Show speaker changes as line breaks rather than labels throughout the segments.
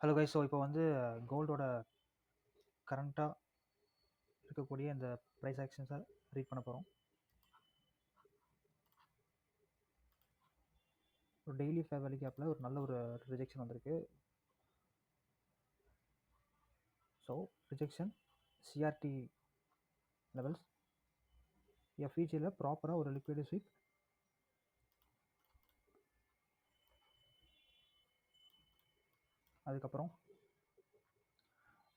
Hello guys. So இப்போ வந்து கோல்டோட கரண்ட்டாக இருக்கக்கூடிய இந்த ப்ரைஸ் ஆக்ஷன்ஸை ரீட் பண்ண போகிறோம். ஒரு டெய்லி ஃபேர் வேல்யூ கேப்பில் ஒரு நல்ல ஒரு ரிஜெக்ஷன் வந்திருக்கு. ஸோ ரிஜெக்ஷன் சிஆர்டி லெவல்ஸ் எஃப்இஜியில் ப்ராப்பராக ஒரு லிக்விட் ஸ்வீப், அதுக்கப்புறம்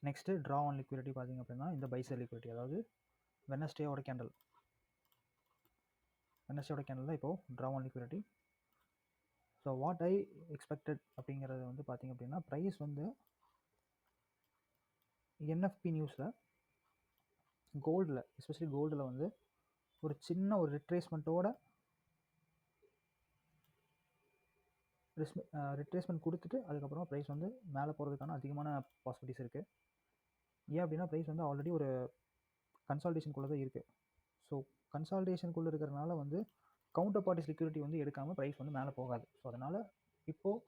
நெக்ஸ்ட்டு ட்ரா ஆன் லிக்விடிட்டி பார்த்திங்க அப்படின்னா இந்த பைசர் லிக்விடிட்டி, அதாவது வெனஸ்டேயோட கேண்டல் தான் இப்போது draw on liquidity. So what I expected அப்படிங்கிறது வந்து பார்த்திங்க அப்படின்னா ப்ரைஸ் வந்து என்எஃப்பி நியூஸில் கோல்டில், எஸ்பெஷலி கோல்டில் வந்து ஒரு சின்ன ஒரு ரிட்ரேஸ்மெண்ட் கொடுத்துட்டு அதுக்கப்புறமா ப்ரைஸ் வந்து மேலே போகிறதுக்கான அதிகமான பாசிபிலிட்டிஸ் இருக்குது. ஏன் அப்படின்னா ப்ரைஸ் வந்து ஆல்ரெடி ஒரு கன்சால்டேஷனுக்குள்ளே தான் இருக்குது. ஸோ கன்சால்டேஷனுக்குள்ளே இருக்கிறதுனால வந்து கவுண்டர் பார்ட்டிஸ் லிக்விடிட்டி வந்து எடுக்காமல் ப்ரைஸ் வந்து மேலே போகாது. ஸோ அதனால் இப்போது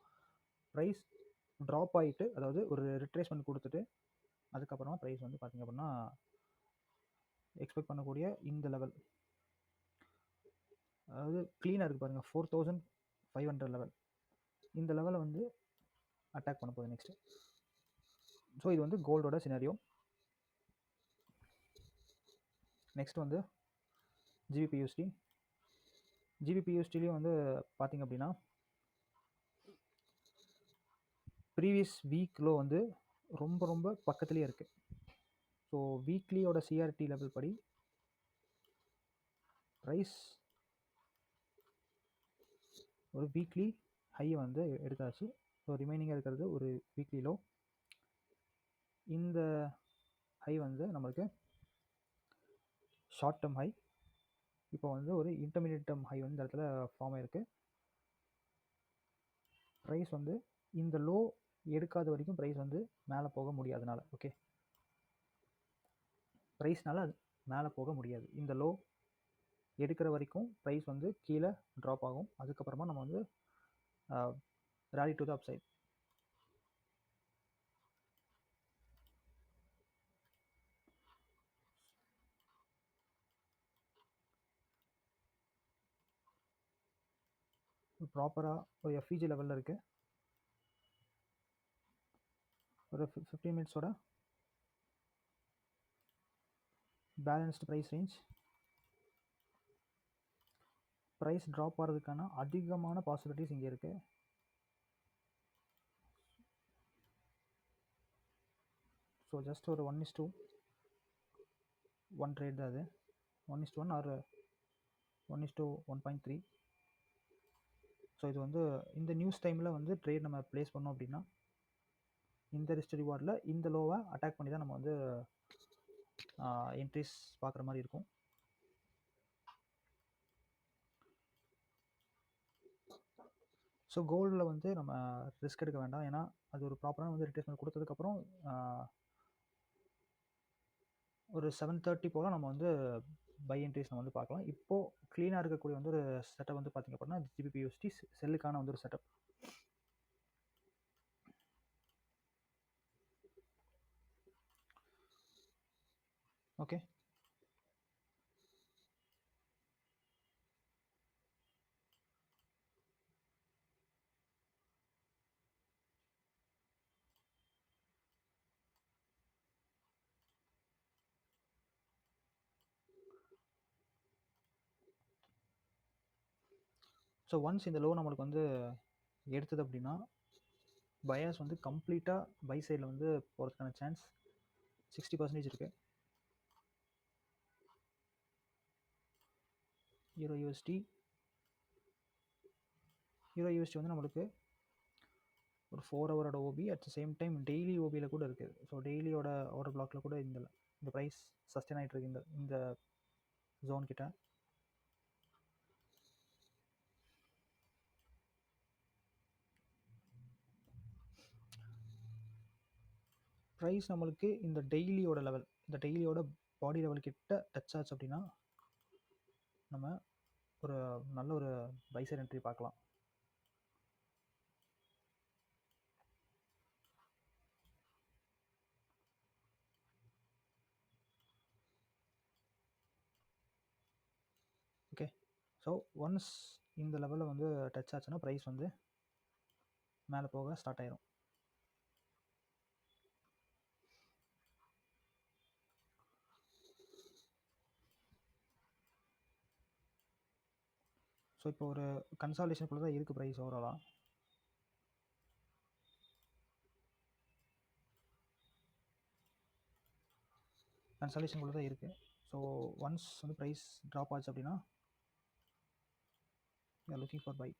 ப்ரைஸ் ட்ராப் ஆகிட்டு, அதாவது ஒரு ரிட்ரேஸ்மெண்ட் கொடுத்துட்டு அதுக்கப்புறமா ப்ரைஸ் வந்து பார்த்திங்க அப்படின்னா எக்ஸ்பெக்ட் பண்ணக்கூடிய இந்த லெவல், அதாவது க்ளீனாக இருக்குது பாருங்கள், 4500 லெவல், இந்த லெவலை வந்து அட்டாக் பண்ண போகுது நெக்ஸ்ட்டு. ஸோ இது வந்து கோல்டோட சினாரியோ. நெக்ஸ்ட் வந்து ஜிபிபியூஎஸ்டிலையும் வந்து பார்த்திங்க அப்படின்னா ப்ரீவியஸ் வீக்கில் வந்து ரொம்ப ரொம்ப பக்கத்துலேயே இருக்குது. ஸோ வீக்லியோட சிஆர்டி லெவல் படி ப்ரைஸ் ஒரு வீக்லி ஹையை வந்து எடுத்தாச்சு. ஸோ ரிமைனிங்காக இருக்கிறது ஒரு வீக்லி லோ. இந்த ஹை வந்து நம்மளுக்கு ஷார்ட் டேர்ம் ஹை. இப்போ வந்து ஒரு இன்டர்மீடியட் டேர்ம் ஹை வந்து இந்த இடத்துல ஃபார்ம் ஆகிருக்கு. ப்ரைஸ் வந்து இந்த லோ எடுக்காத வரைக்கும் ப்ரைஸ் வந்து மேலே போக முடியாதனால, ஓகே, ப்ரைஸ்னால அது மேலே போக முடியாது. இந்த லோ எடுக்கிற வரைக்கும் ப்ரைஸ் வந்து கீழே ட்ராப் ஆகும். அதுக்கப்புறமா நம்ம வந்து ராலி டு த அப் சைட். ப்ராப்பராக ஒரு எஃப்இஜி லெவலில் இருக்குது. ஒரு 15 மினிட்ஸோட balanced price range. Price drop ஆகிறதுக்கான அதிகமான பாசிபிலிட்டிஸ் இங்கே இருக்குது. ஸோ ஜஸ்ட் ஒரு 1:1 ட்ரேட் தான் அது. 1:1 ஆர் 1:1.3. ஸோ இது வந்து இந்த நியூஸ் டைமில் வந்து ட்ரேட் நம்ம ப்ளேஸ் பண்ணோம் அப்படின்னா இந்த ரிஸ்க் ரிவார்டில் இந்த லோவை அட்டாக் பண்ணி தான் நம்ம வந்து என்ட்ரிஸ் பார்க்குற மாதிரி இருக்கும். ஸோ கோல்டில் வந்து நம்ம ரிஸ்க் எடுக்க வேண்டாம், ஏன்னா அது ஒரு ப்ராப்பரான வந்து ரிட்ரேஸ்மெண்ட் கொடுத்ததுக்கப்புறம் ஒரு 7:30 போல் நம்ம வந்து பை என்ட்ரிஸ் நம்ம வந்து பார்க்கலாம். இப்போது க்ளீனாக இருக்கக்கூடிய வந்து ஒரு செட்டப் வந்து பார்த்திங்க அப்படின்னா ஜிபிபியூஎஸ்டி செல்லுக்கான வந்து ஒரு செட்டப். ஓகே, ஸோ ஒன்ஸ் இந்த லோ நம்மளுக்கு வந்து எடுத்தது அப்படின்னா பயாஸ் வந்து கம்ப்ளீட்டாக பை சைடில் வந்து போகிறதுக்கான சான்ஸ் 60% இருக்குது. ஹீரோ யூஎஸ்டி வந்து நம்மளுக்கு ஒரு 4 ஹவரோட OP, at the same time daily ஓபியில் கூட இருக்குது. ஸோ டெய்லியோட ஆர்டர் பிளாக்கில் கூட இந்த ப்ரைஸ் சஸ்டெயின் ஆகிட்டு இருக்கு இந்த ஜோன் கிட்ட. ப்ரைஸ் நம்மளுக்கு இந்த டெய்லியோட பாடி லெவல் கிட்ட டச் ஆச்சு அப்படின்னா நம்ம ஒரு நல்ல ஒரு பைசர் என்ட்ரி பார்க்கலாம். ஸோ ஒன்ஸ் இந்த லெவலில் வந்து டச் ஆச்சுன்னா ப்ரைஸ் வந்து மேலே போக ஸ்டார்ட் ஆயிரும். ஸோ இப்போ ஒரு கன்சால்டேஷனுக்குள்ளே தான் இருக்குது ப்ரைஸ் ஓவராலாக. கன்சால்டேஷனுக்குள்ளே தான் இருக்குது. ஸோ ஒன்ஸ் வந்து ப்ரைஸ் ட்ராப் ஆச்சு அப்படின்னா you are looking for buy.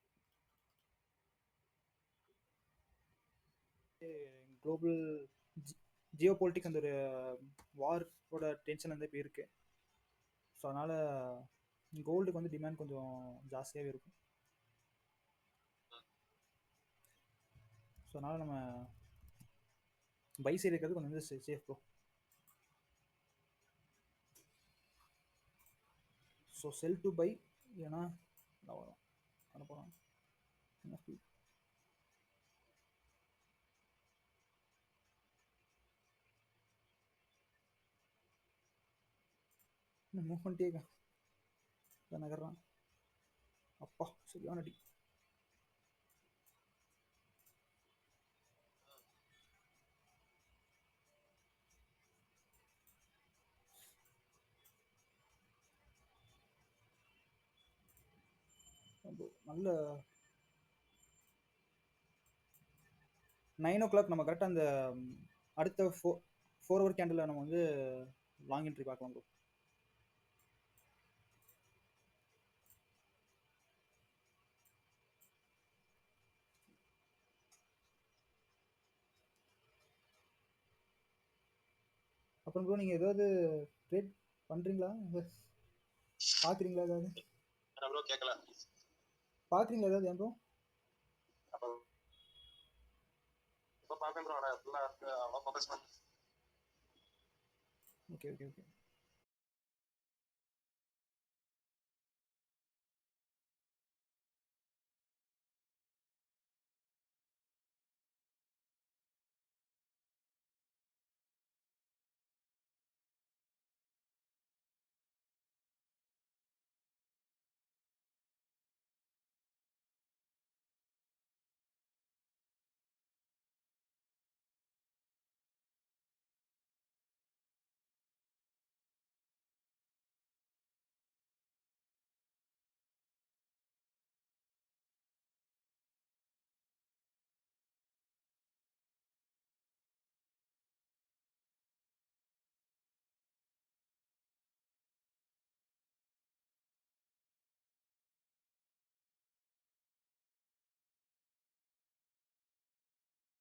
Global geopolitic அந்த ஒரு வாரோட டென்ஷன் வந்து இப்போ இருக்குது. ஸோ அதனால் கோல்டுக்கு வந்து டிமாண்ட் கொஞ்சம் ஜாஸ்தியாகவே இருக்கும். ஸோ அதனால் நம்ம பை சைடு இருக்கிறது கொஞ்சம் வந்து safe bro. So sell to buy ஏன்னா வரும் அனுப்புகிறோம். மூவ் பண்ணிட்டே நகர்றான். அப்பா சரியான அடி. நல்ல 9 o'clock நம்ம கரெக்டாக அந்த அடுத்த 4 hour கேண்டில் நம்ம வந்து லாங் என்ட்ரி பார்க்கலாம் ப்ரோ. அப்புறம் ப்ரோ நீங்கள் ஏதாவது ட்ரேட் பண்ணுறீங்களா, பார்க்குறீங்களா ஏதாவது? ப்ரோ கேட்கல. பார்க்குறீங்களா ஏதாவது ஏன் ப்ரோ? இப்போ பார்ப்பேன் ப்ரோ. Okay okay okay.